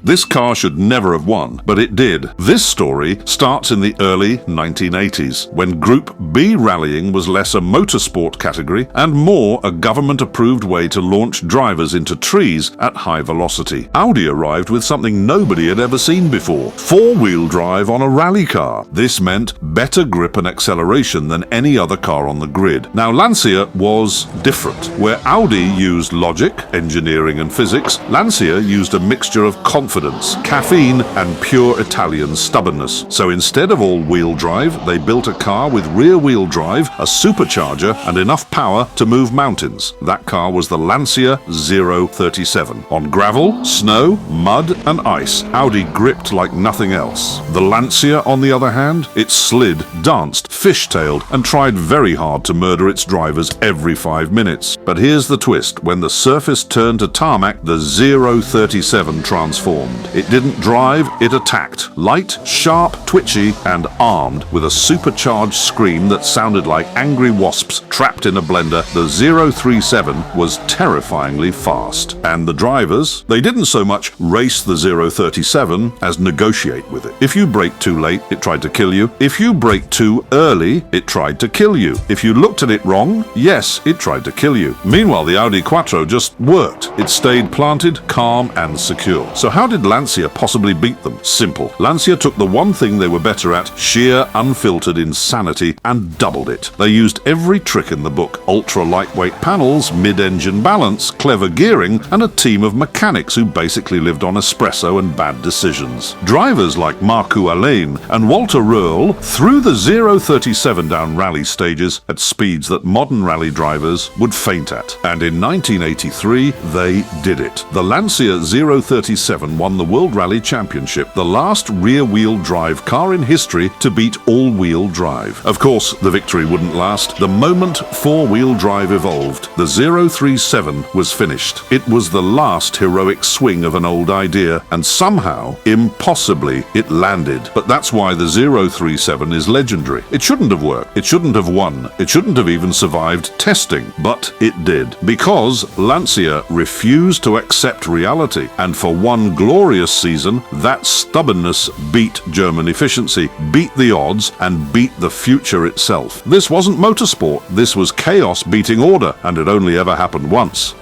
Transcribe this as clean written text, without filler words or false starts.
This car should never have won, but it did. This story starts in the early 1980s, when Group B rallying was less a motorsport category and more a government-approved way to launch drivers into trees at high velocity. Audi arrived with something nobody had ever seen before: four-wheel drive on a rally car. This meant better grip and acceleration than any other car on the grid. Now, Lancia was different. Where Audi used logic, engineering and physics, Lancia used a mixture of confidence, caffeine and pure Italian stubbornness. So instead of all-wheel drive, they built a car with rear-wheel drive, a supercharger and enough power to move mountains. That car was the Lancia 037. On gravel, snow, mud and ice, Audi gripped like nothing else. The Lancia, on the other hand, it slid, danced, fishtailed and tried very hard to murder its drivers every 5 minutes. But here's the twist: when the surface turned to tarmac, the 037 transformed. It didn't drive, it attacked. Light, sharp, twitchy and armed with a supercharged scream that sounded like angry wasps trapped in a blender, the 037 was terrifyingly fast. And the drivers, they didn't so much race the 037 as negotiate with it. If you brake too late, it tried to kill you. If you brake too early, it tried to kill you. If you looked at it wrong, yes, it tried to kill you. Meanwhile, the Audi Quattro just worked. It stayed planted, calm and secure. So how did Lancia possibly beat them? Simple. Lancia took the one thing they were better at, sheer unfiltered insanity, and doubled it. They used every trick in the book: ultra-lightweight panels, mid-engine balance, clever gearing, and a team of mechanics who basically lived on espresso and bad decisions. Drivers like Marco Alain and Walter Röhrl threw the 037 down rally stages at speeds that modern rally drivers would faint at. And in 1983, they did it. The Lancia 037 won the World Rally Championship, the last rear-wheel drive car in history to beat all-wheel drive. Of course, the victory wouldn't last. The moment four-wheel drive evolved, the 037 was finished. It was the last heroic swing of an old idea, and somehow, impossibly, it landed. But that's why the 037 is legendary. It shouldn't have worked. It shouldn't have won. It shouldn't have even survived testing. But it did. Because Lancia refused to accept reality. And for one glorious season, that stubbornness beat German efficiency, beat the odds, and beat the future itself. This wasn't motorsport. This was chaos beating order, and it only ever happened once.